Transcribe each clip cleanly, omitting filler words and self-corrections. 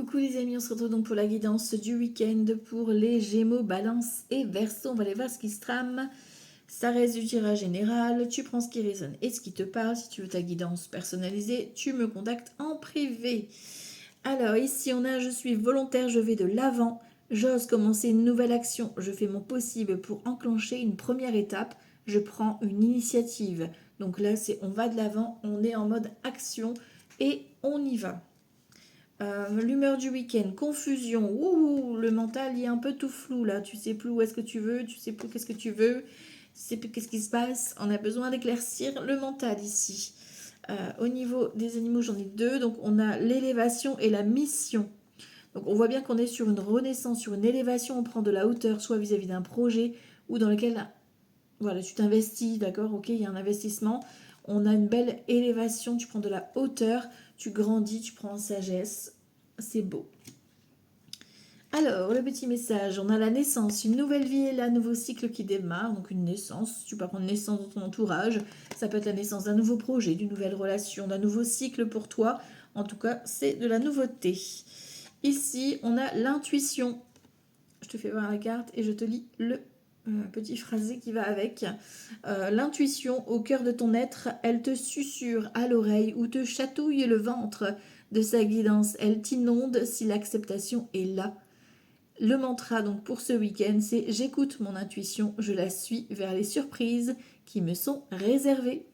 Coucou les amis, on se retrouve donc pour la guidance du week-end pour les Gémeaux, Balance et Verseau. On va aller voir ce qui se trame. Ça reste du tirage général, tu prends ce qui résonne et ce qui te parle. Si tu veux ta guidance personnalisée, tu me contactes en privé. Alors ici on a je suis volontaire, je vais de l'avant, j'ose commencer une nouvelle action, je fais mon possible pour enclencher une première étape, je prends une initiative. Donc là c'est on va de l'avant, on est en mode action et on y va. L'humeur du week-end, confusion, ouh, le mental il est un peu tout flou là, tu sais plus où est-ce que tu veux, tu sais plus qu'est-ce que tu veux, tu sais plus qu'est-ce qui se passe, on a besoin d'éclaircir le mental ici. Au niveau des animaux, j'en ai deux, donc on a l'élévation et la mission. Donc on voit bien qu'on est sur une renaissance, sur une élévation, on prend de la hauteur, soit vis-à-vis d'un projet ou dans lequel voilà, tu t'investis, d'accord, ok, il y a un investissement, on a une belle élévation, tu prends de la hauteur, tu grandis, tu prends en sagesse, c'est beau. Alors, le petit message, on a la naissance, une nouvelle vie est là, nouveau cycle qui démarre, donc une naissance, tu peux prendre naissance dans ton entourage, ça peut être la naissance d'un nouveau projet, d'une nouvelle relation, d'un nouveau cycle pour toi, en tout cas, c'est de la nouveauté. Ici, on a l'intuition, je te fais voir la carte et je te lis le petit phrasé qui va avec. L'intuition au cœur de ton être, elle te susurre à l'oreille ou te chatouille le ventre de sa guidance. Elle t'inonde si l'acceptation est là. Le mantra donc pour ce week-end, c'est j'écoute mon intuition, je la suis vers les surprises qui me sont réservées.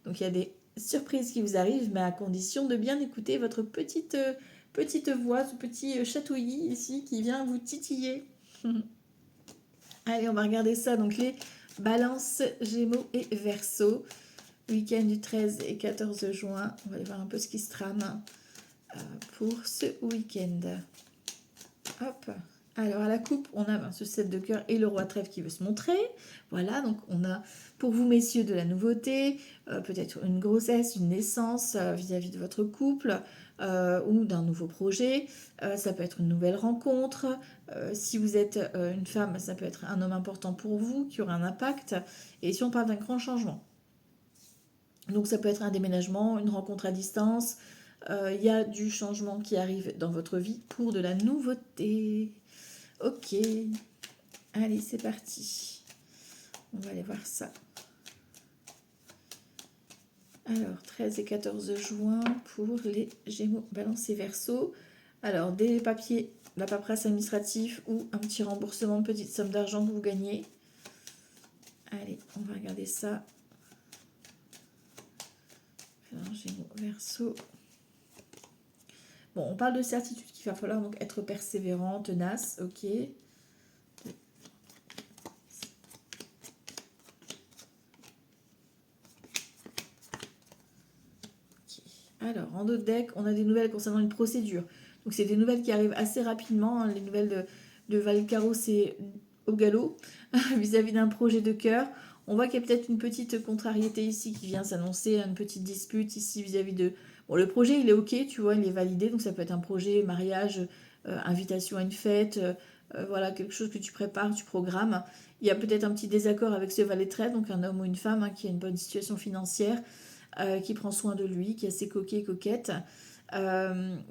Donc il y a des surprises qui vous arrivent, mais à condition de bien écouter votre petite voix, ce petit chatouillis ici qui vient vous titiller. Allez, on va regarder ça. Donc les balances, gémeaux et verseaux. Week-end du 13 et 14 juin. On va aller voir un peu ce qui se trame pour ce week-end. Hop. Alors à la coupe, on a ce 7 de cœur et le roi trèfle qui veut se montrer. Voilà, donc on a pour vous messieurs de la nouveauté, peut-être une grossesse, une naissance vis-à-vis de votre couple ou d'un nouveau projet. Ça peut être une nouvelle rencontre. Si vous êtes une femme, ça peut être un homme important pour vous qui aura un impact. Et si on parle d'un grand changement, donc ça peut être un déménagement, une rencontre à distance. Il y a du changement qui arrive dans votre vie pour de la nouveauté. Ok, allez, c'est parti. On va aller voir ça. Alors, 13 et 14 juin pour les Gémeaux, Balance et Verseau. Alors, des papiers, la paperasse administrative ou un petit remboursement de petite somme d'argent que vous gagnez. Allez, on va regarder ça. Alors, Gémeaux, Verseau. Bon, on parle de certitude qu'il va falloir donc être persévérant, tenace, ok. Alors, en d'autres decks, on a des nouvelles concernant une procédure. Donc, c'est des nouvelles qui arrivent assez rapidement. Hein. Les nouvelles de Valcaro, c'est au galop vis-à-vis d'un projet de cœur. On voit qu'il y a peut-être une petite contrariété ici qui vient s'annoncer, une petite dispute ici vis-à-vis de... Bon, le projet, il est ok, tu vois, il est validé. Donc, ça peut être un projet, mariage, invitation à une fête, voilà, quelque chose que tu prépares, tu programmes. Il y a peut-être un petit désaccord avec ce valet de trèfle, donc un homme ou une femme hein, qui a une bonne situation financière. Qui prend soin de lui, qui est assez coquet, coquette. Il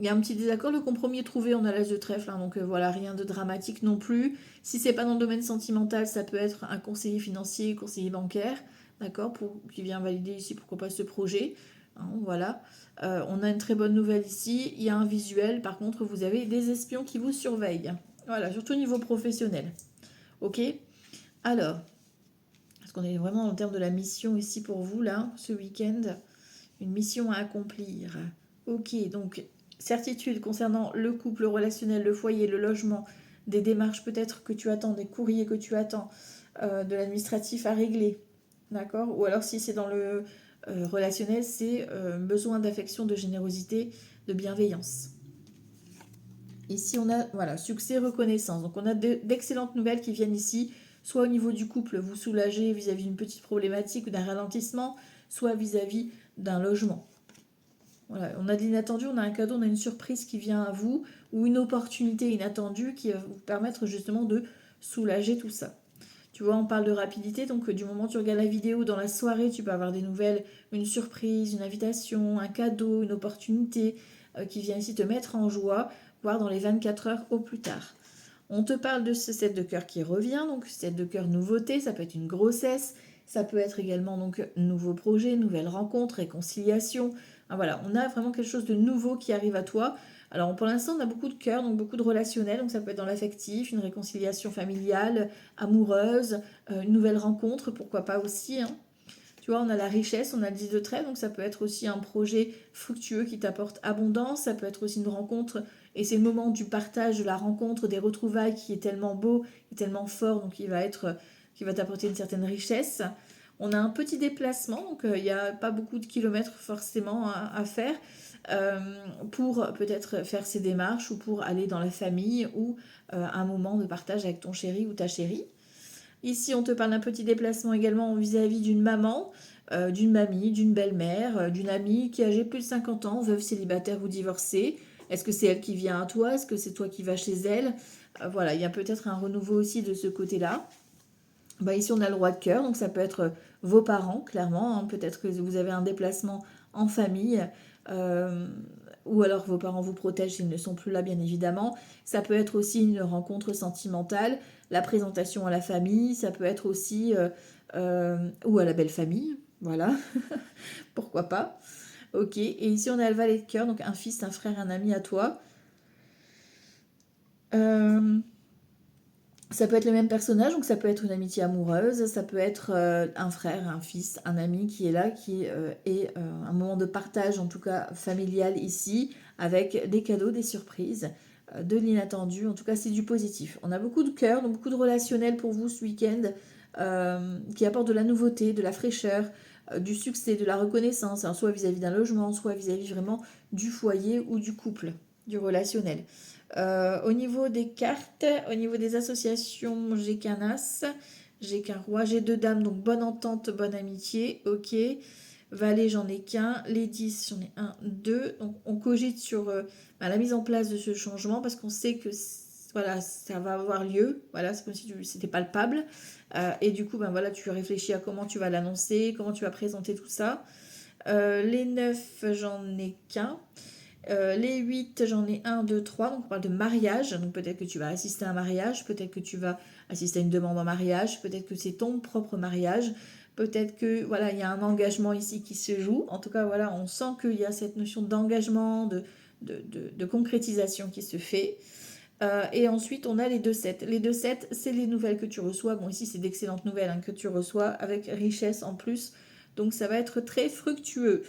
y a un petit désaccord, le compromis est trouvé, on a l'âge de trèfle, hein, donc voilà, rien de dramatique non plus. Si c'est pas dans le domaine sentimental, ça peut être un conseiller financier, conseiller bancaire, d'accord, qui vient valider ici, pourquoi pas ce projet. Hein, voilà. On a une très bonne nouvelle ici, il y a un visuel, par contre, vous avez des espions qui vous surveillent. Voilà, surtout au niveau professionnel. Ok. Alors, parce qu'on est vraiment en termes de la mission ici pour vous, là, ce week-end. Une mission à accomplir. Ok, donc certitude concernant le couple, le relationnel, le foyer, le logement, des démarches peut-être que tu attends, des courriers que tu attends, de l'administratif à régler. D'accord. Ou alors si c'est dans le relationnel, c'est besoin d'affection, de générosité, de bienveillance. Ici, on a voilà, succès, reconnaissance. Donc, on a d'excellentes nouvelles qui viennent ici, soit au niveau du couple, vous soulager vis-à-vis d'une petite problématique ou d'un ralentissement, soit vis-à-vis d'un logement. Voilà, on a de l'inattendu, on a un cadeau, on a une surprise qui vient à vous, ou une opportunité inattendue qui va vous permettre justement de soulager tout ça. Tu vois, on parle de rapidité, donc du moment où tu regardes la vidéo, dans la soirée, tu peux avoir des nouvelles, une surprise, une invitation, un cadeau, une opportunité qui vient ici te mettre en joie. voir dans les 24 heures au plus tard. On te parle de ce 7 de cœur qui revient, donc 7 de cœur nouveauté, ça peut être une grossesse, ça peut être également donc nouveau projet, nouvelle rencontre, réconciliation. Ah, voilà, on a vraiment quelque chose de nouveau qui arrive à toi. Alors pour l'instant, on a beaucoup de cœur, donc beaucoup de relationnel, donc ça peut être dans l'affectif, une réconciliation familiale, amoureuse, une nouvelle rencontre, pourquoi pas aussi, hein. Tu vois, on a la richesse, on a le 10 de trait, donc ça peut être aussi un projet fructueux qui t'apporte abondance, ça peut être aussi une rencontre, et c'est le moment du partage, de la rencontre, des retrouvailles qui est tellement beau, qui est tellement fort, donc qui va t'apporter une certaine richesse. On a un petit déplacement, donc il n'y a pas beaucoup de kilomètres forcément à faire euh, pour peut-être faire ces démarches ou pour aller dans la famille ou un moment de partage avec ton chéri ou ta chérie. Ici, on te parle d'un petit déplacement également vis-à-vis d'une maman, d'une mamie, d'une belle-mère, d'une amie qui est âgée plus de 50 ans, veuve, célibataire ou divorcée. Est-ce que c'est elle qui vient à toi? Est-ce que c'est toi qui vas chez elle? Voilà, il y a peut-être un renouveau aussi de ce côté-là. Bah, ici, on a le roi de cœur, donc ça peut être vos parents, clairement, hein. Peut-être que vous avez un déplacement en famille, euh, ou alors vos parents vous protègent s'ils ne sont plus là, bien évidemment. Ça peut être aussi une rencontre sentimentale, la présentation à la famille, ça peut être aussi, ou à la belle famille, voilà, pourquoi pas. Ok, et ici, on a le valet de cœur, donc un fils, un frère, un ami à toi. Euh, Ça peut être le même personnage, donc ça peut être une amitié amoureuse, ça peut être un frère, un fils, un ami qui est là, qui est un moment de partage, en tout cas familial ici, avec des cadeaux, des surprises, de l'inattendu, en tout cas c'est du positif. On a beaucoup de cœur, donc beaucoup de relationnel pour vous ce week-end, qui apporte de la nouveauté, de la fraîcheur, du succès, de la reconnaissance, hein, soit vis-à-vis d'un logement, soit vis-à-vis vraiment du foyer ou du couple, du relationnel. Au niveau des cartes, au niveau des associations, j'ai qu'un as, j'ai qu'un roi, j'ai deux dames, donc bonne entente, bonne amitié, ok. Valet, j'en ai qu'un. Les 10, j'en ai un, deux. Donc on cogite sur la mise en place de ce changement parce qu'on sait que voilà, ça va avoir lieu. Voilà, c'est comme si c'était palpable. Et du coup, ben voilà, tu réfléchis à comment tu vas l'annoncer, comment tu vas présenter tout ça. Les 9, j'en ai qu'un. Les 8, j'en ai un, 2, 3. Donc on parle de mariage. Donc peut-être que tu vas assister à un mariage, peut-être que tu vas assister à une demande en mariage, peut-être que c'est ton propre mariage, peut-être que voilà, il y a un engagement ici qui se joue. En tout cas, voilà, on sent qu'il y a cette notion d'engagement, de concrétisation qui se fait. Et ensuite, on a les 2-7. Les 2-7, c'est les nouvelles que tu reçois. Bon, ici, c'est d'excellentes nouvelles hein, que tu reçois avec richesse en plus. Donc, ça va être très fructueux.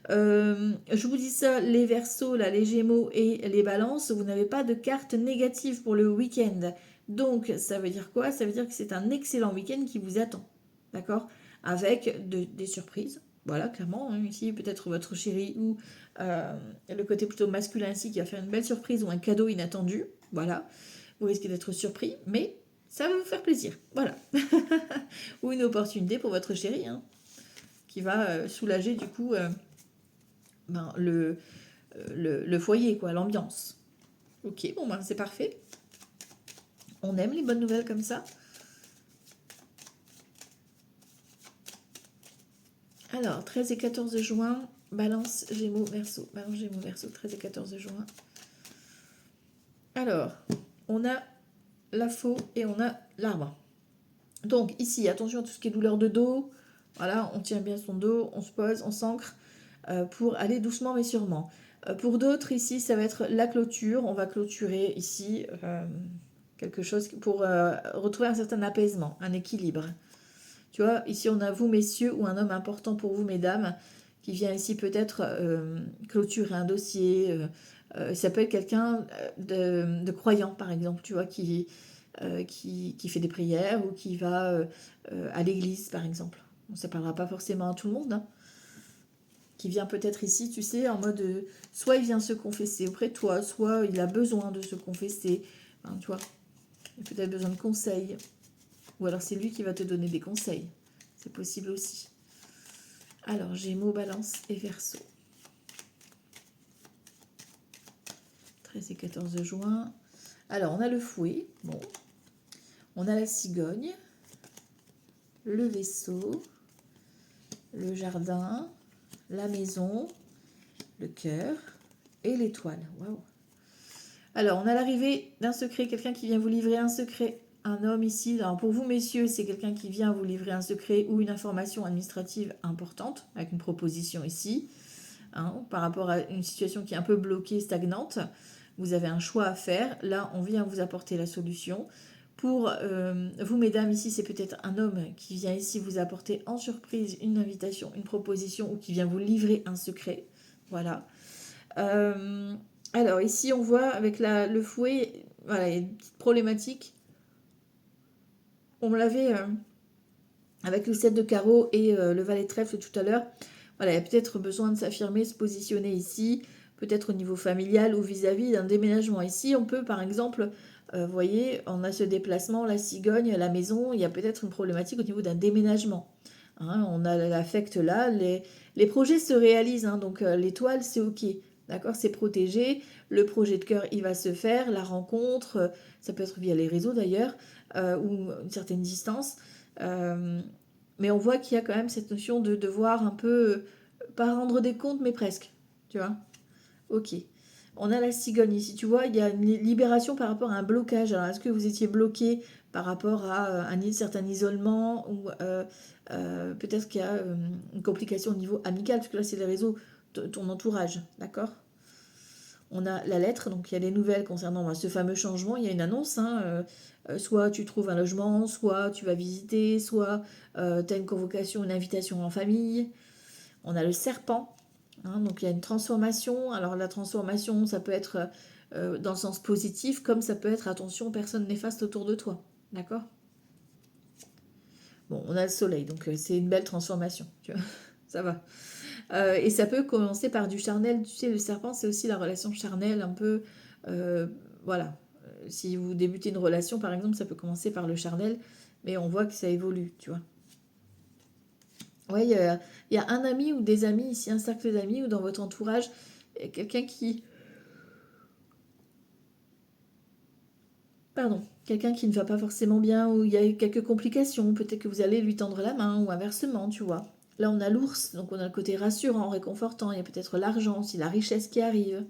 Je vous dis ça, les Verseaux, là, les Gémeaux et les Balances, vous n'avez pas de carte négative pour le week-end. Donc, ça veut dire quoi? Ça veut dire que c'est un excellent week-end qui vous attend. D'accord? Avec des surprises. Voilà, clairement. Hein, ici, peut-être votre chéri ou le côté plutôt masculin ici qui va faire une belle surprise ou un cadeau inattendu. Voilà. Vous risquez d'être surpris, mais ça va vous faire plaisir. Voilà. Ou une opportunité pour votre chéri, hein, qui va soulager du coup ben, le foyer, quoi, l'ambiance. Ok, bon, ben, c'est parfait. On aime les bonnes nouvelles comme ça. Alors, 13 et 14 juin, Balance, Gémeaux, Verseau. Balance, Gémeaux, Verseau, 13 et 14 juin. Alors, on a la faux et on a l'arbre. Donc, ici, attention à tout ce qui est douleur de dos. Voilà, on tient bien son dos, on se pose, on s'ancre pour aller doucement mais sûrement. Pour d'autres, ici, ça va être la clôture. On va clôturer ici quelque chose pour retrouver un certain apaisement, un équilibre. Tu vois, ici, on a vous, messieurs, ou un homme important pour vous, mesdames, qui vient ici peut-être clôturer un dossier. Ça peut être quelqu'un de croyant, par exemple, tu vois, qui fait des prières ou qui va à l'église, par exemple. Bon, ça ne parlera pas forcément à tout le monde, hein. Qui vient peut-être ici, tu sais, en mode soit il vient se confesser auprès de toi, soit il a besoin de se confesser, hein, tu vois, il a peut-être besoin de conseils, ou alors c'est lui qui va te donner des conseils, c'est possible aussi. Alors, Gémeaux, Balance et Verseau. 13 et 14 juin. Alors, on a le fouet, bon, on a la cigogne, le vaisseau, le jardin, la maison, le cœur et l'étoile. Waouh! Alors, on a l'arrivée d'un secret, quelqu'un qui vient vous livrer un secret. Un homme ici, alors pour vous messieurs, c'est quelqu'un qui vient vous livrer un secret ou une information administrative importante, avec une proposition ici, hein, par rapport à une situation qui est un peu bloquée, stagnante. Vous avez un choix à faire, là on vient vous apporter la solution. Pour vous mesdames, ici c'est peut-être un homme qui vient ici vous apporter en surprise une invitation, une proposition, ou qui vient vous livrer un secret. Voilà. Alors ici on voit avec le fouet, voilà, il y a une petite problématique. On l'avait avec le 7 de carreau et le valet de trèfle tout à l'heure. Voilà, il y a peut-être besoin de s'affirmer, se positionner ici, peut-être au niveau familial ou vis-à-vis d'un déménagement. Ici, on peut par exemple, vous voyez, on a ce déplacement, la cigogne, la maison, il y a peut-être une problématique au niveau d'un déménagement. Hein, on a l'affect là, les projets se réalisent, hein, donc l'étoile c'est ok. D'accord, c'est protégé, le projet de cœur il va se faire, la rencontre, ça peut être via les réseaux d'ailleurs, ou une certaine distance. Mais on voit qu'il y a quand même cette notion de devoir un peu, pas rendre des comptes, mais presque. Tu vois. Ok. On a la cigogne ici, tu vois, il y a une libération par rapport à un blocage. Alors, est-ce que vous étiez bloqué par rapport à un certain isolement ou peut-être qu'il y a une complication au niveau amical, parce que là, c'est les réseaux, ton entourage, d'accord. On a la lettre, donc il y a des nouvelles concernant ce fameux changement. Il y a une annonce, hein, soit tu trouves un logement, soit tu vas visiter, soit tu as une convocation, une invitation en famille. On a le serpent, hein, donc il y a une transformation. Alors la transformation, ça peut être dans le sens positif, comme ça peut être attention, personne néfaste autour de toi. D'accord. Bon, on a le soleil, donc c'est une belle transformation, tu vois, ça va. Et ça peut commencer par du charnel. Tu sais, le serpent, c'est aussi la relation charnelle, un peu. euh, voilà. Si vous débutez une relation, par exemple, ça peut commencer par le charnel, mais on voit que ça évolue, tu vois. Oui, il y a un ami ou des amis ici, un cercle d'amis, ou dans votre entourage, quelqu'un qui. Pardon. Quelqu'un qui ne va pas forcément bien, ou il y a quelques complications. Peut-être que vous allez lui tendre la main, ou inversement, tu vois. Là, on a l'ours, donc on a le côté rassurant, réconfortant. Il y a peut-être l'argent aussi, la richesse qui arrive.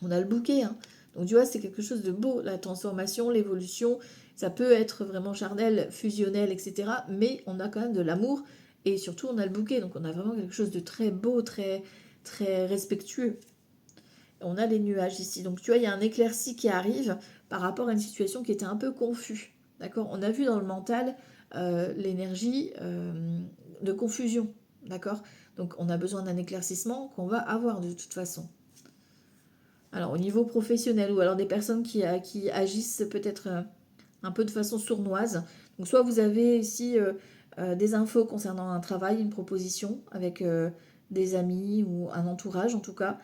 On a le bouquet, hein. Donc tu vois, c'est quelque chose de beau, la transformation, l'évolution. Ça peut être vraiment charnel, fusionnel, etc. Mais on a quand même de l'amour et surtout on a le bouquet. Donc on a vraiment quelque chose de très beau, très, très respectueux. On a les nuages ici. Donc tu vois, il y a un éclairci qui arrive par rapport à une situation qui était un peu confuse. D'accord. On a vu dans le mental l'énergie de confusion. D'accord. Donc on a besoin d'un éclaircissement qu'on va avoir de toute façon. Alors au niveau professionnel, ou alors des personnes qui agissent peut-être un peu de façon sournoise. Donc soit vous avez ici des infos concernant un travail, une proposition avec des amis ou un entourage en tout cas.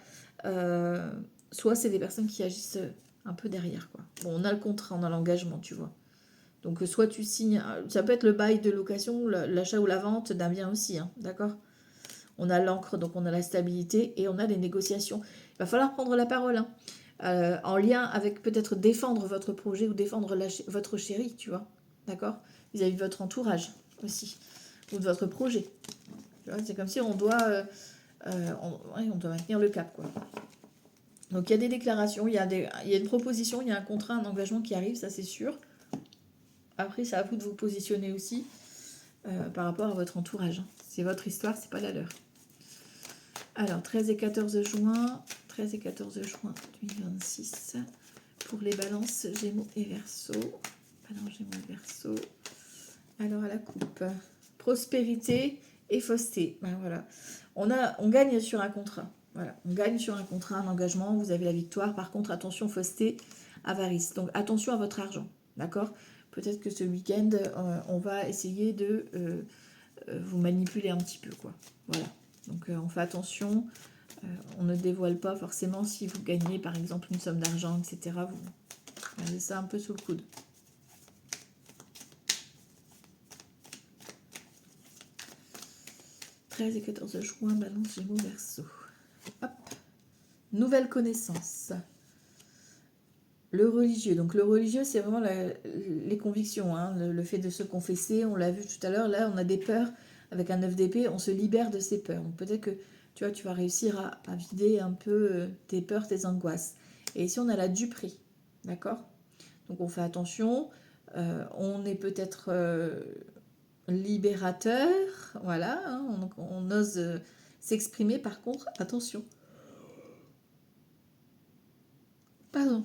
Euh, Soit c'est des personnes qui agissent un peu derrière, quoi. Bon, on a le contrat, on a l'engagement, tu vois. Donc soit tu signes, ça peut être le bail de location, l'achat ou la vente d'un bien aussi, hein, d'accord. On a l'encre, donc on a la stabilité et on a les négociations. Il va falloir prendre la parole, hein, en lien avec peut-être défendre votre projet ou défendre votre chérie, tu vois, d'accord, vis-à-vis de votre entourage aussi, ou de votre projet. C'est comme si on doit, ouais, on doit maintenir le cap, quoi. Donc il y a des déclarations, il y a une proposition, il y a un contrat, un engagement qui arrive, ça c'est sûr. Après, c'est à vous de vous positionner aussi par rapport à votre entourage. C'est votre histoire, c'est pas la leur. Alors, 13 et 14 juin, 13 et 14 juin 2026, pour les balances Gémeaux et Verseau. Balance Gémeaux et Verseau. Alors, à la coupe, prospérité et fausseté. Ben, voilà. On gagne sur un contrat. Voilà, on gagne sur un contrat, un engagement, vous avez la victoire. Par contre, attention, fausseté, avarice. Donc, attention à votre argent, d'accord. Peut-être que ce week-end, on va essayer de vous manipuler un petit peu, quoi. Voilà. Donc on fait attention, on ne dévoile pas forcément si vous gagnez par exemple une somme d'argent, etc. Vous avez ça un peu sous le coude. « 13 et 14 juin, balance Gémeaux Verseau. Hop. Nouvelle connaissance. Le religieux. Donc le religieux, c'est vraiment les convictions, hein, le fait de se confesser. On l'a vu tout à l'heure, là on a des peurs. Avec un 9 d'épée, on se libère de ses peurs. Donc peut-être que tu vas réussir à vider un peu tes peurs, tes angoisses. Et ici, on a la Duperie. D'accord? Donc, on fait attention. On est peut-être libérateur. Voilà. Hein, on ose s'exprimer. Par contre, attention. Pardon.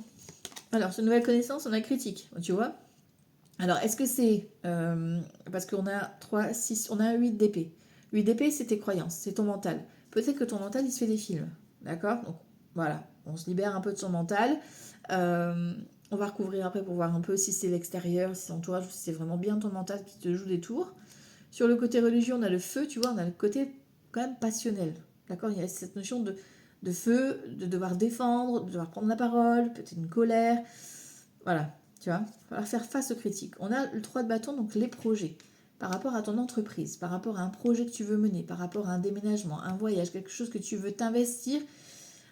Alors, sur nouvelle connaissance, on a critique. Tu vois? Alors, est-ce que c'est... parce qu'on a 3, 6, on a 8 d'épée. 8 d'épée, c'est tes croyances, c'est ton mental. Peut-être que ton mental, il se fait des films. D'accord? Donc, voilà, on se libère un peu de son mental. On va recouvrir après pour voir un peu si c'est l'extérieur, si c'est l'entourage, ou si c'est vraiment bien ton mental qui te joue des tours. Sur le côté religieux, on a le feu, tu vois, on a le côté quand même passionnel. D'accord? Il y a cette notion de feu, de devoir défendre, de devoir prendre la parole, peut-être une colère. Voilà, tu vois, il va falloir faire face aux critiques. On a le 3 de bâton, donc les projets. Par rapport à ton entreprise, par rapport à un projet que tu veux mener, par rapport à un déménagement, un voyage, quelque chose que tu veux t'investir,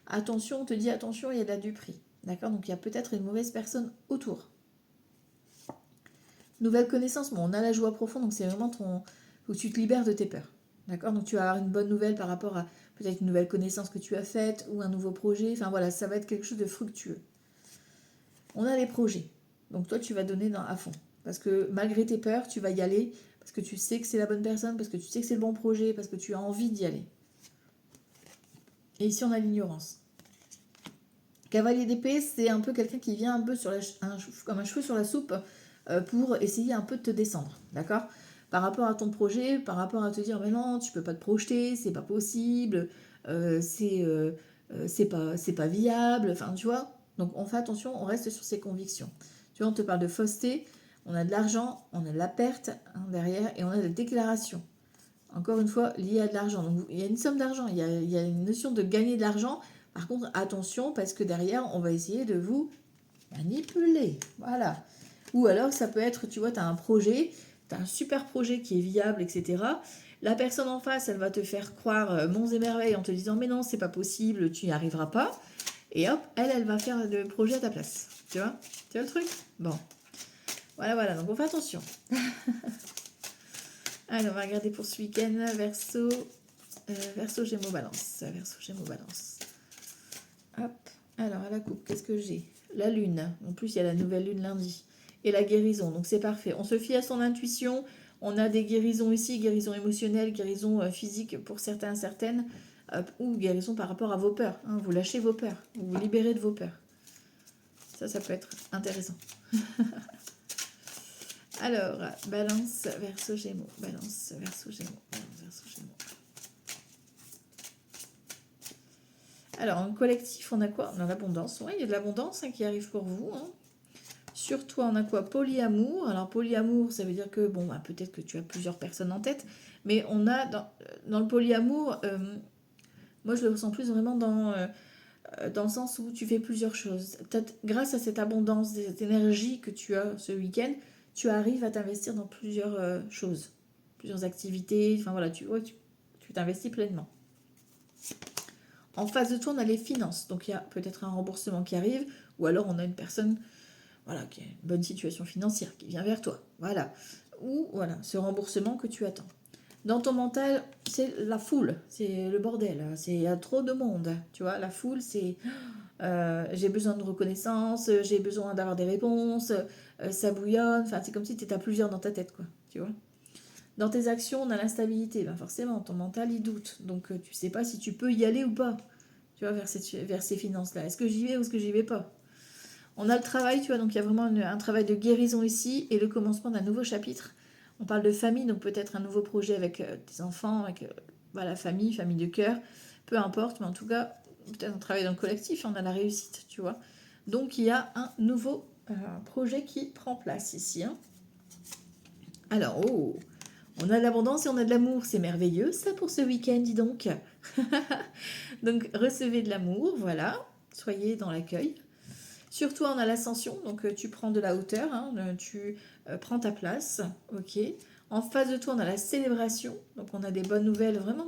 attention, on te dit attention, il y a de la duperie. D'accord? Donc il y a peut-être une mauvaise personne autour. Nouvelle connaissance, bon, on a la joie profonde, donc c'est vraiment ton où tu te libères de tes peurs. D'accord? Donc tu vas avoir une bonne nouvelle par rapport à peut-être une nouvelle connaissance que tu as faite ou un nouveau projet. Enfin voilà, ça va être quelque chose de fructueux. On a les projets. Donc toi, tu vas donner à fond. Parce que malgré tes peurs, tu vas y aller. Parce que tu sais que c'est la bonne personne, parce que tu sais que c'est le bon projet, parce que tu as envie d'y aller. Et ici, on a l'ignorance. Cavalier d'épée, c'est un peu quelqu'un qui vient un peu sur comme un cheveu sur la soupe pour essayer un peu de te descendre. D'accord? Par rapport à ton projet, par rapport à te dire, mais non, tu peux pas te projeter, c'est pas possible, c'est pas viable. Enfin, tu vois? Donc, on fait attention, on reste sur ses convictions. Tu vois, on te parle de fausseté, on a de l'argent, on a de la perte derrière et on a de la déclaration. Encore une fois, lié à de l'argent. Donc, il y a une somme d'argent, il y a une notion de gagner de l'argent. Par contre, attention, parce que derrière, on va essayer de vous manipuler. Voilà. Ou alors, ça peut être, tu vois, tu as un projet, tu as un super projet qui est viable, etc. La personne en face, elle va te faire croire monts et merveilles en te disant, mais non, c'est pas possible, tu n'y arriveras pas. Et hop, elle va faire le projet à ta place. Tu vois? Tu vois le truc? Bon. Voilà. Donc, on fait attention. Alors, on va regarder pour ce week-end. Verseau, Gémeaux, Balance. Verseau, Gémeaux, Balance. Hop. Alors, à la coupe, qu'est-ce que j'ai? La lune. En plus, il y a la nouvelle lune lundi. Et la guérison. Donc, c'est parfait. On se fie à son intuition. On a des guérisons ici, guérison émotionnelle, guérison physique pour certains, certaines. Ou guérison par rapport à vos peurs. Hein. Vous lâchez vos peurs. Vous vous libérez de vos peurs. Ça peut être intéressant. Alors, Balance, Verseau, Gémeaux. Balance, Verseau, Gémeaux. Balance, Verseau, Gémeaux. Alors, en collectif, on a quoi? On a l'abondance. Oui, il y a de l'abondance qui arrive pour vous. Hein. Sur toi, on a quoi? Polyamour. Alors, polyamour, ça veut dire que, bon, peut-être que tu as plusieurs personnes en tête, mais on a dans le polyamour, moi, je le ressens plus vraiment dans le sens où tu fais plusieurs choses. Grâce à cette abondance, cette énergie que tu as ce week-end, tu arrives à t'investir dans plusieurs choses, plusieurs activités. Enfin, voilà, tu t'investis pleinement. En face de toi, on a les finances. Donc, il y a peut-être un remboursement qui arrive, ou alors on a une personne qui a une bonne situation financière, qui vient vers toi. Voilà. Ou voilà, ce remboursement que tu attends. Dans ton mental, c'est la foule, c'est le bordel, il y a trop de monde. Tu vois, la foule, c'est j'ai besoin de reconnaissance, j'ai besoin d'avoir des réponses, ça bouillonne. Enfin, c'est comme si tu étais à plusieurs dans ta tête, quoi. Tu vois. Dans tes actions, on a l'instabilité. Ben forcément, ton mental, il doute. Donc, tu sais pas si tu peux y aller ou pas. Tu vois, vers ces finances-là. Est-ce que j'y vais ou est-ce que j'y vais pas? On a le travail, tu vois, donc il y a vraiment un travail de guérison ici et le commencement d'un nouveau chapitre. On parle de famille, donc peut-être un nouveau projet avec tes enfants, avec la famille de cœur, peu importe, mais en tout cas, peut-être un travail dans le collectif, on a la réussite, tu vois. Donc il y a un nouveau projet qui prend place ici. Hein. Alors, on a de l'abondance et on a de l'amour, c'est merveilleux ça pour ce week-end, dis donc. Donc recevez de l'amour, voilà, soyez dans l'accueil. Sur toi, on a l'ascension, donc tu prends de la hauteur, hein, tu prends ta place, ok. En face de toi, on a la célébration, donc on a des bonnes nouvelles, vraiment,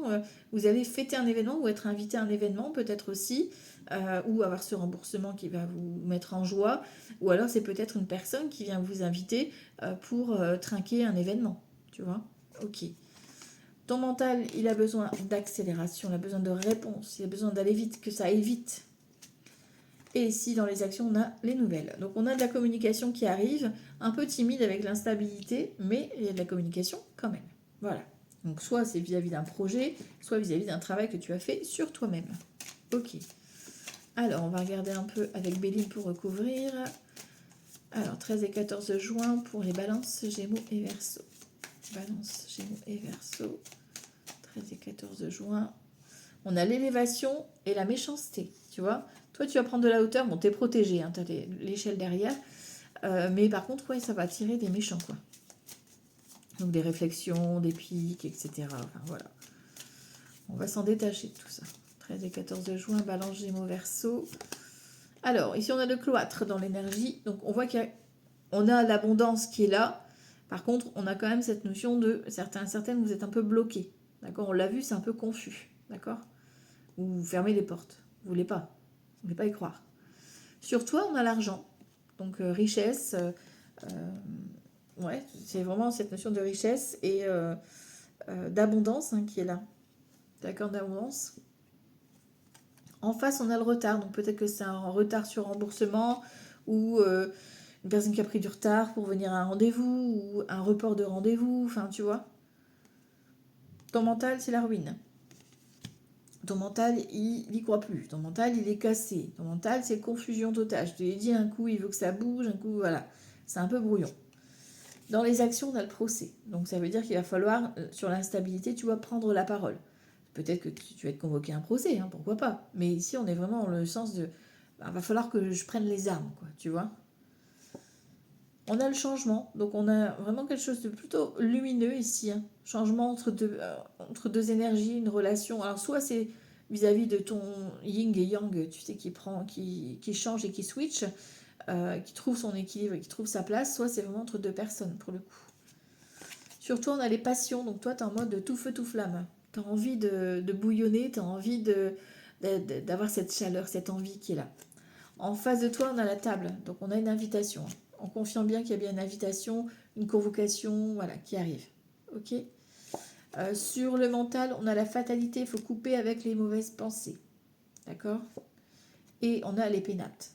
vous allez fêter un événement ou être invité à un événement peut-être aussi, ou avoir ce remboursement qui va vous mettre en joie, ou alors c'est peut-être une personne qui vient vous inviter pour trinquer un événement, tu vois, ok. Ton mental, il a besoin d'accélération, il a besoin de réponse, il a besoin d'aller vite, que ça aille vite. Et ici, dans les actions, on a les nouvelles. Donc, on a de la communication qui arrive, un peu timide avec l'instabilité, mais il y a de la communication quand même. Voilà. Donc, soit c'est vis-à-vis d'un projet, soit vis-à-vis d'un travail que tu as fait sur toi-même. Ok. Alors, on va regarder un peu avec Béline pour recouvrir. Alors, 13 et 14 juin pour les balances, Gémeaux et Verseau. Balance, Gémeaux et Verseau. 13 et 14 juin. On a l'élévation et la méchanceté, tu vois. Toi, tu vas prendre de la hauteur. Bon, t'es protégé, hein, t'as l'échelle derrière. Mais par contre, ouais, ça va attirer des méchants, quoi. Donc, des réflexions, des pics, etc. Enfin, voilà. On va s'en détacher de tout ça. 13 et 14 juin, Balance, Gémeaux, Verseau. Alors, ici, on a le cloître dans l'énergie. Donc, on voit qu'on a l'abondance qui est là. Par contre, on a quand même cette notion de certaines, vous êtes un peu bloqués. D'accord? On l'a vu, c'est un peu confus. D'accord? Vous fermez les portes. Vous voulez pas. Vous voulez pas y croire. Sur toi, on a l'argent. Donc, richesse. Ouais, c'est vraiment cette notion de richesse et d'abondance hein, qui est là. D'accord? D'abondance. En face, on a le retard. Donc, peut-être que c'est un retard sur remboursement ou une personne qui a pris du retard pour venir à un rendez-vous ou un report de rendez-vous. Enfin, tu vois. Ton mental, c'est la ruine. Ton mental, il n'y croit plus. Ton mental, il est cassé. Ton mental, c'est confusion totale. Je te l'ai dit, un coup, il veut que ça bouge, un coup, voilà. C'est un peu brouillon. Dans les actions, on a le procès. Donc, ça veut dire qu'il va falloir, sur l'instabilité, tu vas prendre la parole. Peut-être que tu vas être convoqué à un procès, hein, pourquoi pas. Mais ici, on est vraiment dans le sens de... Il va falloir que je prenne les armes, quoi, tu vois. On a le changement. Donc, on a vraiment quelque chose de plutôt lumineux ici. Hein. Changement entre deux énergies, une relation. Alors, soit c'est vis-à-vis de ton yin et yang, tu sais, qui change et qui switch, qui trouve son équilibre et qui trouve sa place, soit c'est vraiment entre deux personnes, pour le coup. Surtout, on a les passions. Donc, toi, tu es en mode de tout feu, tout flamme. Tu as envie de bouillonner, tu as envie d'avoir cette chaleur, cette envie qui est là. En face de toi, on a la table. Donc, on a une invitation. En confiant bien qu'il y a bien une invitation, une convocation, voilà, qui arrive. Ok. Sur le mental, on a la fatalité. Il faut couper avec les mauvaises pensées. D'accord. Et on a les pénates.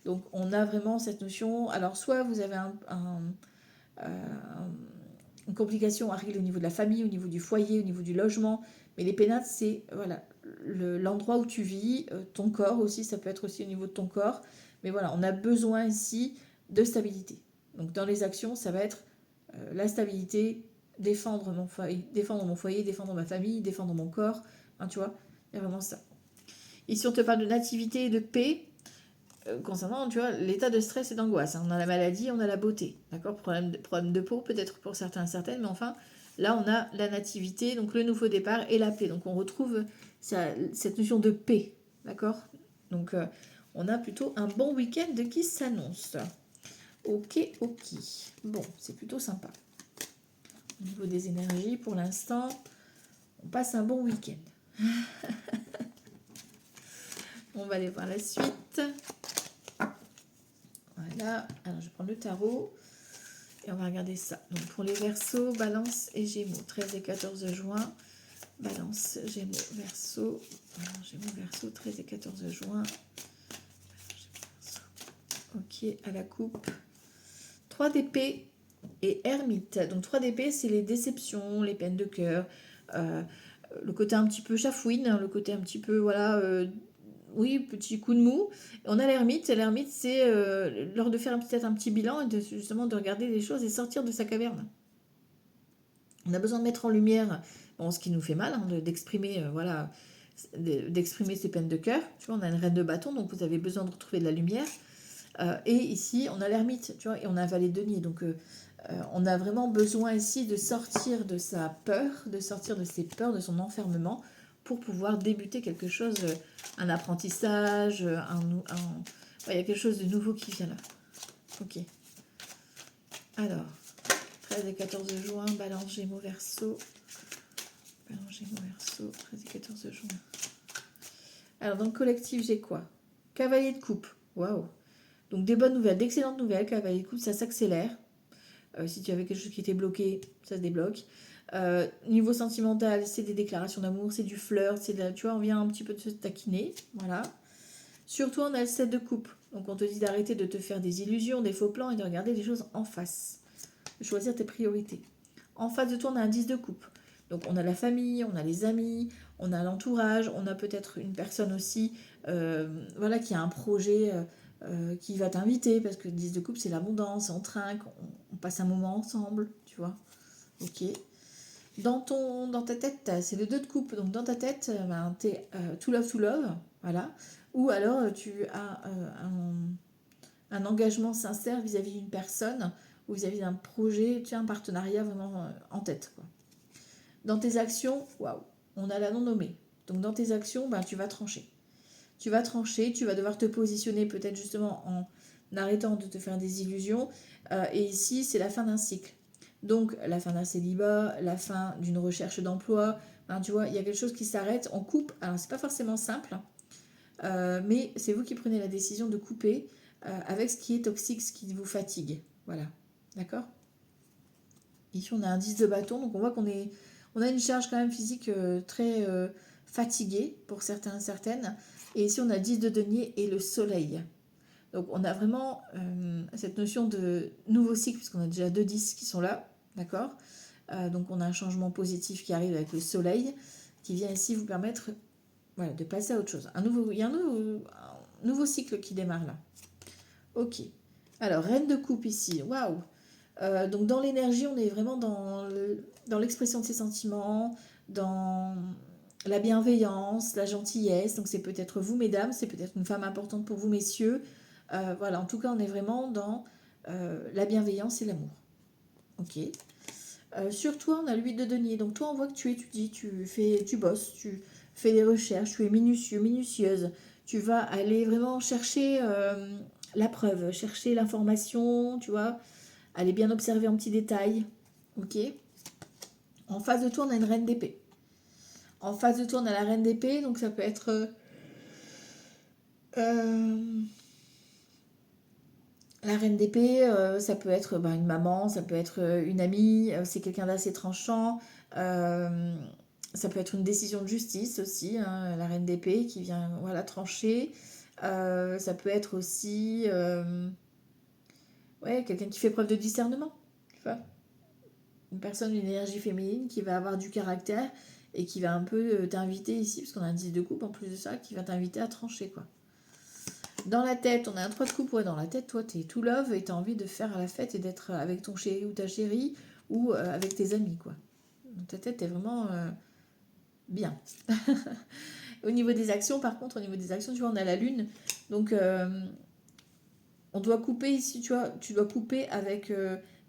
Donc, on a vraiment cette notion. Alors, soit vous avez une complication à régler au niveau de la famille, au niveau du foyer, au niveau du logement. Mais les pénates, c'est voilà, l'endroit où tu vis, ton corps aussi, ça peut être aussi au niveau de ton corps. Mais voilà, on a besoin ici de stabilité. Donc dans les actions, ça va être la stabilité, défendre mon foyer, défendre ma famille, défendre mon corps. Hein, tu vois, il y a vraiment ça. Ici, on te parle de nativité et de paix. Concernant, tu vois, l'état de stress et d'angoisse. Hein. On a la maladie, on a la beauté. D'accord? Problème de peau, peut-être pour certains, certaines, mais enfin, là, on a la nativité, donc le nouveau départ et la paix. Donc, on retrouve cette notion de paix. D'accord? Donc, on a plutôt un bon week-end qui s'annonce. Ok, ok. Bon, c'est plutôt sympa. Au niveau des énergies, pour l'instant, on passe un bon week-end. On va aller voir la suite. Voilà, alors je prends le tarot et on va regarder ça. Donc pour les Verseaux, Balance et Gémeaux, 13 et 14 juin. Balance, Gémeaux, Verseau. Gémeaux, Verseau, 13 et 14 juin. Ok, à la coupe. 3 d'épée et ermite. Donc 3 d'épée, c'est les déceptions, les peines de cœur, le côté un petit peu chafouine, hein, le côté un petit peu, voilà... oui, petit coup de mou. On a l'ermite. L'ermite, c'est l'heure de faire peut-être un petit bilan et justement de regarder les choses et sortir de sa caverne. On a besoin de mettre en lumière ce qui nous fait mal, hein, d'exprimer voilà, d'exprimer ses peines de cœur. Tu vois, on a une reine de bâton, donc vous avez besoin de retrouver de la lumière. Et ici, on a l'ermite, tu vois, et on a un valet de denier. Donc, on a vraiment besoin ici de sortir de sa peur, de sortir de ses peurs, de son enfermement, pour pouvoir débuter quelque chose, un apprentissage, il y a quelque chose de nouveau qui vient là. Ok. Alors, 13 et 14 juin, Balance, Gémeaux, Verseau. Balance, Gémeaux, Verseau, 13 et 14 juin. Alors, dans le collectif, j'ai quoi? Cavalier de coupe. Waouh. Donc, des bonnes nouvelles, d'excellentes nouvelles. Cavalier de coupe, ça s'accélère. Si tu avais quelque chose qui était bloqué, ça se débloque. Niveau sentimental, c'est des déclarations d'amour, c'est du flirt, tu vois, on vient un petit peu de se taquiner, voilà. Sur toi, on a le 7 de coupe. Donc on te dit d'arrêter de te faire des illusions, des faux plans et de regarder les choses en face. De choisir tes priorités. En face de toi, on a un 10 de coupe. Donc on a la famille, on a les amis, on a l'entourage, on a peut-être une personne aussi voilà, qui a un projet qui va t'inviter, parce que le 10 de coupe, c'est l'abondance, on trinque, on passe un moment ensemble, tu vois. Ok. Dans ta tête, c'est le 2 de coupe. Donc dans ta tête, ben, tu es to love, voilà. Ou alors tu as un engagement sincère vis-à-vis d'une personne ou vis-à-vis d'un projet, tu as un partenariat vraiment en tête, quoi. Dans tes actions, waouh, on a la non nommée. Donc dans tes actions, ben, tu vas trancher. Tu vas trancher, tu vas devoir te positionner peut-être justement en arrêtant de te faire des illusions. Et ici, c'est la fin d'un cycle. Donc la fin d'un célibat, la fin d'une recherche d'emploi. Ben, tu vois, il y a quelque chose qui s'arrête, on coupe. Alors c'est pas forcément simple, mais c'est vous qui prenez la décision de couper avec ce qui est toxique, ce qui vous fatigue. Voilà, d'accord. Ici, on a un 10 de bâton, donc on voit on a une charge quand même physique très fatiguée pour certains, certaines. Et ici, on a 10 de denier et le soleil. Donc, on a vraiment cette notion de nouveau cycle, puisqu'on a déjà 2 10 qui sont là, d'accord. Donc, on a un changement positif qui arrive avec le soleil, qui vient ici vous permettre voilà, de passer à autre chose. Il y a un nouveau cycle qui démarre là. Ok. Alors, reine de coupe ici, waouh. Donc dans l'énergie, on est vraiment dans l'expression de ses sentiments, dans la bienveillance, la gentillesse. Donc c'est peut-être vous, mesdames, c'est peut-être une femme importante pour vous, messieurs. Voilà, en tout cas, on est vraiment dans la bienveillance et l'amour. Ok. Sur toi, on a l'huile de denier. Donc toi, on voit que tu étudies, tu bosses, tu fais des recherches, tu es minutieux, minutieuse. Tu vas aller vraiment chercher la preuve, chercher l'information, tu vois. Allez bien observer en petits détails. Ok. En face de toi, on a une reine d'épée. En face de toi, on a la reine d'épée. Donc ça peut être la reine d'épée. Ça peut être une maman, ça peut être une amie. C'est quelqu'un d'assez tranchant. Ça peut être une décision de justice aussi. Hein, la reine d'épée qui vient voilà, trancher. Ça peut être aussi ouais, quelqu'un qui fait preuve de discernement. Tu vois, une personne d'une énergie féminine qui va avoir du caractère et qui va un peu t'inviter ici, parce qu'on a un 10 de coupe en plus de ça, qui va t'inviter à trancher, quoi. Dans la tête, on a un 3 de coupe, ouais, dans la tête, toi, t'es tout love et t'as envie de faire la fête et d'être avec ton chéri ou ta chérie ou avec tes amis, quoi. Dans ta tête, t'es vraiment bien. Au niveau des actions, par contre, au niveau des actions, tu vois, on a la lune, donc on doit couper ici, tu vois, tu dois couper avec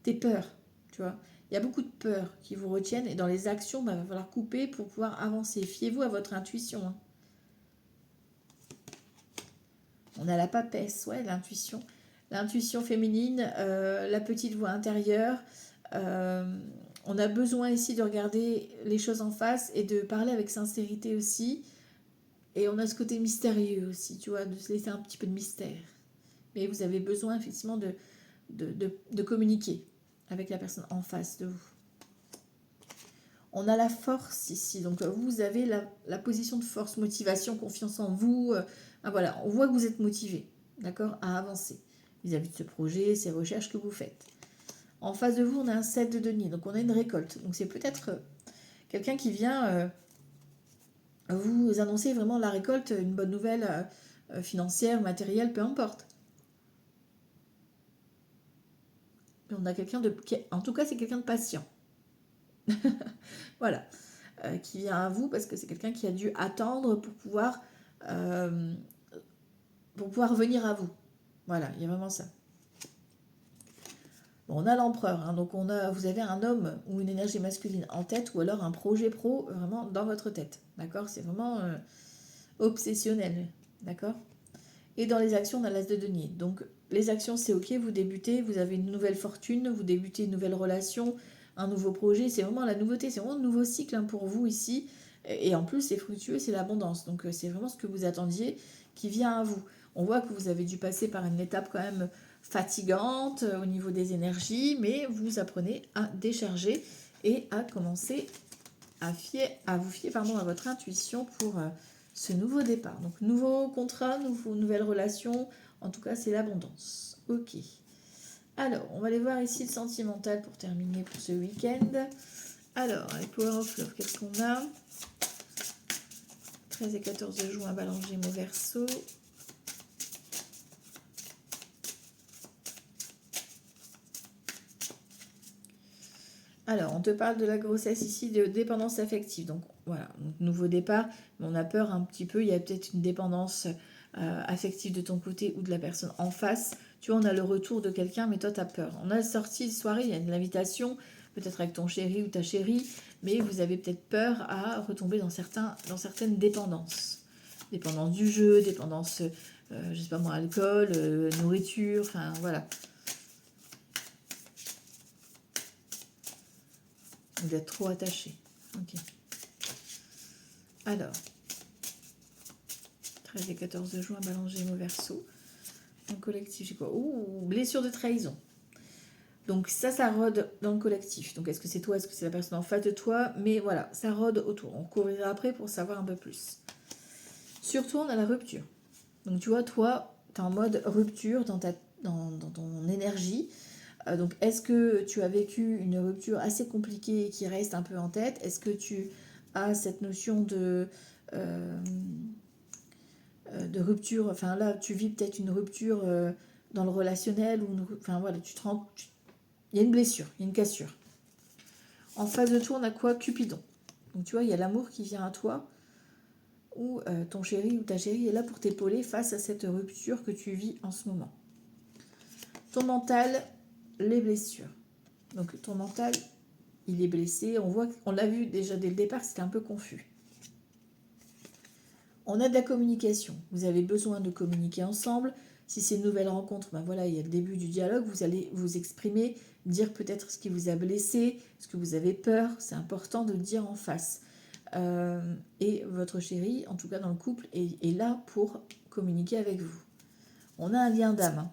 tes peurs, tu vois. Il y a beaucoup de peurs qui vous retiennent et dans les actions, il va falloir couper pour pouvoir avancer. Fiez-vous à votre intuition. Hein. On a la papesse, ouais, l'intuition. L'intuition féminine, la petite voix intérieure. On a besoin ici de regarder les choses en face et de parler avec sincérité aussi. Et on a ce côté mystérieux aussi, tu vois, de se laisser un petit peu de mystère. Mais vous avez besoin effectivement de communiquer avec la personne en face de vous. On a la force ici, donc vous avez la position de force, motivation, confiance en vous. Voilà, on voit que vous êtes motivé, d'accord, à avancer vis-à-vis de ce projet, ces recherches que vous faites. En face de vous, on a un 7 de denier, donc on a une récolte. Donc c'est peut-être quelqu'un qui vient vous annoncer vraiment la récolte, une bonne nouvelle financière, matérielle, peu importe. Mais on a quelqu'un en tout cas, c'est quelqu'un de patient. Voilà. Qui vient à vous parce que c'est quelqu'un qui a dû attendre euh, pour pouvoir venir à vous. Voilà, il y a vraiment ça. Bon, on a l'empereur, hein, donc vous avez un homme ou une énergie masculine en tête ou alors un projet pro vraiment dans votre tête. D'accord. C'est vraiment obsessionnel. D'accord. Et dans les actions, on a l'as de denier. Donc les actions, c'est ok, vous débutez, vous avez une nouvelle fortune, vous débutez une nouvelle relation, un nouveau projet, c'est vraiment la nouveauté, c'est vraiment un nouveau cycle hein, pour vous ici. Et en plus, c'est fructueux, c'est l'abondance. Donc c'est vraiment ce que vous attendiez qui vient à vous. On voit que vous avez dû passer par une étape quand même fatigante au niveau des énergies, mais vous apprenez à décharger et à commencer à vous fier à votre intuition pour ce nouveau départ. Donc, nouveau contrat, nouvelle relation. En tout cas, c'est l'abondance. Ok. Alors, on va aller voir ici le sentimental pour terminer pour ce week-end. Alors, les Power of Love, qu'est-ce qu'on a? 13 et 14 juin, Balance Gémeaux Verseau. Alors, on te parle de la grossesse ici, de dépendance affective. Donc, voilà, donc, nouveau départ, mais on a peur un petit peu. Il y a peut-être une dépendance affective de ton côté ou de la personne en face. Tu vois, on a le retour de quelqu'un, mais toi, tu as peur. On a sorti de soirée, il y a de l'invitation, peut-être avec ton chéri ou ta chérie, mais vous avez peut-être peur à retomber dans certaines dépendances. Dépendance du jeu, dépendance, je sais pas moi, alcool, nourriture, enfin, voilà. Vous êtes trop attaché. Ok. Alors, 13 et 14 juin, Balance Gémeaux Verseau. En collectif, j'ai quoi? Ouh, blessure de trahison. Donc ça rôde dans le collectif. Donc est-ce que c'est toi, est-ce que c'est la personne en face de toi? Mais voilà, ça rôde autour. On courira après pour savoir un peu plus. Surtout, on a la rupture. Donc tu vois, toi, tu es en mode rupture dans ton énergie. Donc est-ce que tu as vécu une rupture assez compliquée qui reste un peu en tête? Est-ce que tu as cette notion de rupture? Enfin là, tu vis peut-être une rupture dans le relationnel. Enfin voilà, il y a une blessure, il y a une cassure. En face de toi, on a quoi? Cupidon. Donc tu vois, il y a l'amour qui vient à toi, ou ton chéri ou ta chérie est là pour t'épauler face à cette rupture que tu vis en ce moment. Ton mental, les blessures. Donc ton mental, il est blessé. On l'a vu déjà dès le départ, c'était un peu confus. On a de la communication. Vous avez besoin de communiquer ensemble. Si c'est une nouvelle rencontre, ben voilà, il y a le début du dialogue. Vous allez vous exprimer, dire peut-être ce qui vous a blessé, ce que vous avez peur. C'est important de le dire en face. Et votre chéri, en tout cas dans le couple, est là pour communiquer avec vous. On a un lien d'âme, hein,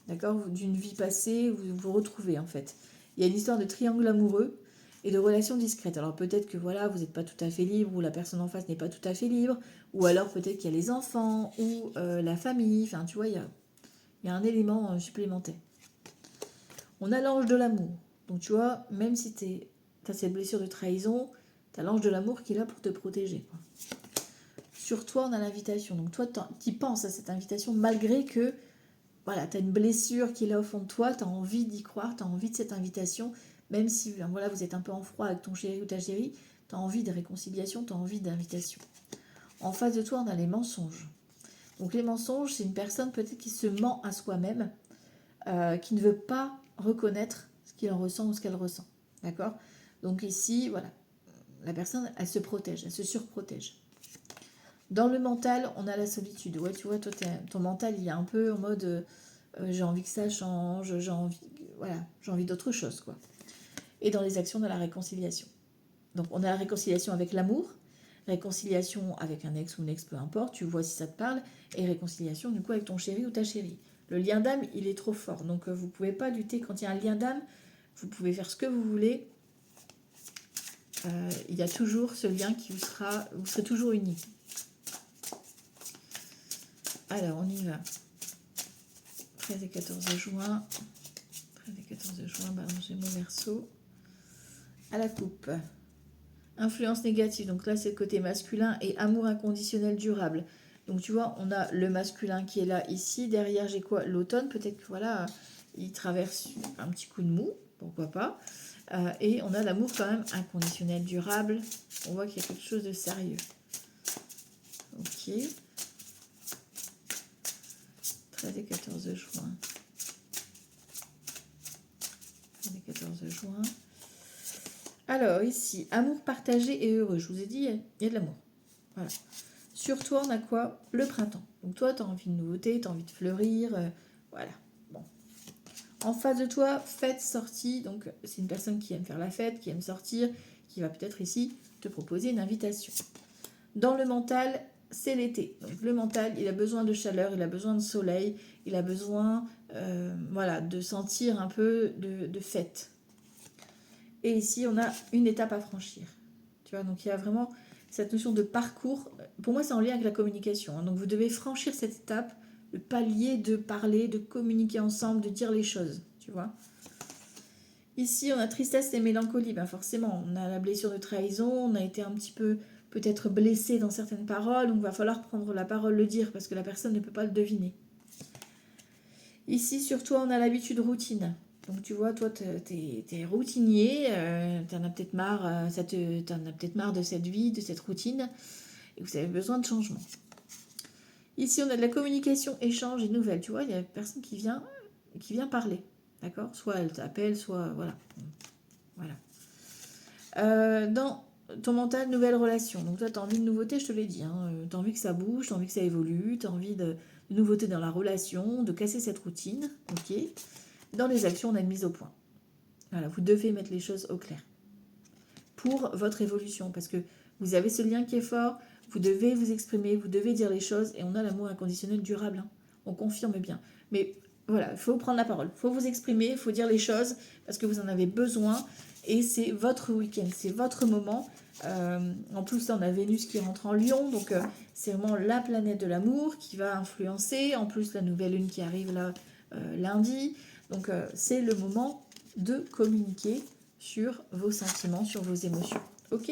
d'accord? D'une vie passée, vous vous retrouvez en fait. Il y a une histoire de triangle amoureux et de relations discrètes. Alors peut-être que voilà, vous n'êtes pas tout à fait libre, ou la personne en face n'est pas tout à fait libre, ou alors peut-être qu'il y a les enfants, ou la famille, enfin tu vois, il y a un élément supplémentaire. On a l'ange de l'amour. Donc tu vois, même si tu as cette blessure de trahison, tu as l'ange de l'amour qui est là pour te protéger, quoi. Sur toi, on a l'invitation. Donc toi, tu penses à cette invitation malgré que voilà, tu as une blessure qui est là au fond de toi, tu as envie d'y croire, tu as envie de cette invitation, même si voilà, vous êtes un peu en froid avec ton chéri ou ta chérie, tu as envie de réconciliation, tu as envie d'invitation. En face de toi, on a les mensonges. Donc les mensonges, c'est une personne peut-être qui se ment à soi-même, qui ne veut pas reconnaître ce qu'il en ressent ou ce qu'elle ressent. D'accord? Donc ici, voilà, la personne, elle se protège, elle se surprotège. Dans le mental, on a la solitude. Ouais, tu vois, toi, ton mental, il est un peu en mode j'ai envie que ça change, j'ai envie d'autre chose, quoi. Et dans les actions, on a la réconciliation. Donc, on a la réconciliation avec l'amour, réconciliation avec un ex ou une ex, peu importe, tu vois si ça te parle, et réconciliation, du coup, avec ton chéri ou ta chérie. Le lien d'âme, il est trop fort. Donc, vous ne pouvez pas lutter quand il y a un lien d'âme. Vous pouvez faire ce que vous voulez. Il y a toujours ce lien vous serez toujours unis. Alors, on y va. 13 et 14 juin. 13 et 14 juin, Balance Gémeaux Verseau. À la coupe. Influence négative, donc là c'est le côté masculin, et amour inconditionnel durable. Donc tu vois, on a le masculin qui est là ici. Derrière, j'ai quoi? L'automne, peut-être que voilà, il traverse un petit coup de mou, pourquoi pas. Et on a l'amour quand même inconditionnel durable. On voit qu'il y a quelque chose de sérieux. Ok. 13 et 14 juin. 13 et 14 juin. Alors ici, amour partagé et heureux. Je vous ai dit, il y a de l'amour. Voilà. Sur toi, on a quoi? Le printemps. Donc toi, tu as envie de nouveauté, tu as envie de fleurir. Voilà. Bon. En face de toi, fête, sortie. Donc c'est une personne qui aime faire la fête, qui aime sortir, qui va peut-être ici te proposer une invitation. Dans le mental, c'est l'été. Donc le mental, il a besoin de chaleur, il a besoin de soleil, il a besoin voilà, de sentir un peu de fête. Et ici, on a une étape à franchir. Tu vois, donc il y a vraiment cette notion de parcours, pour moi c'est en lien avec la communication, hein. Donc vous devez franchir cette étape, le palier de parler, de communiquer ensemble, de dire les choses, tu vois. Ici, on a tristesse et mélancolie. Ben forcément, on a la blessure de trahison, on a été un petit peu peut-être blessé dans certaines paroles, donc il va falloir prendre la parole, le dire, parce que la personne ne peut pas le deviner. Ici, sur toi, on a l'habitude routine. Donc tu vois, toi, t'es routinier, t'en as peut-être marre, t'en as peut-être marre de cette vie, de cette routine, et vous avez besoin de changement. Ici, on a de la communication, échange et nouvelles. Tu vois, il y a une personne qui vient parler. D'accord? Soit elle t'appelle, soit voilà. Dans ton mental, nouvelle relation. Donc toi, tu as envie de nouveauté, je te l'ai dit. Hein. Tu as envie que ça bouge, tu as envie que ça évolue, tu as envie de nouveauté dans la relation, de casser cette routine. Ok. Dans les actions, on a une mise au point. Voilà, vous devez mettre les choses au clair. Pour votre évolution, parce que vous avez ce lien qui est fort, vous devez vous exprimer, vous devez dire les choses, et on a l'amour inconditionnel durable. Hein. On confirme bien. Mais voilà, il faut prendre la parole, il faut vous exprimer, il faut dire les choses, parce que vous en avez besoin, et c'est votre week-end, c'est votre moment. En plus, là, on a Vénus qui rentre en Lion, donc c'est vraiment la planète de l'amour qui va influencer. En plus, la nouvelle lune qui arrive là lundi, donc c'est le moment de communiquer sur vos sentiments, sur vos émotions. Ok?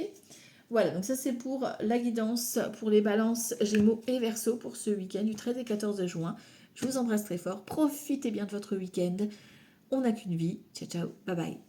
Voilà, donc ça c'est pour la guidance pour les balances Gémeaux et Verseau pour ce week-end du 13 et 14 juin. Je vous embrasse très fort. Profitez bien de votre week-end. On n'a qu'une vie. Ciao, ciao. Bye bye.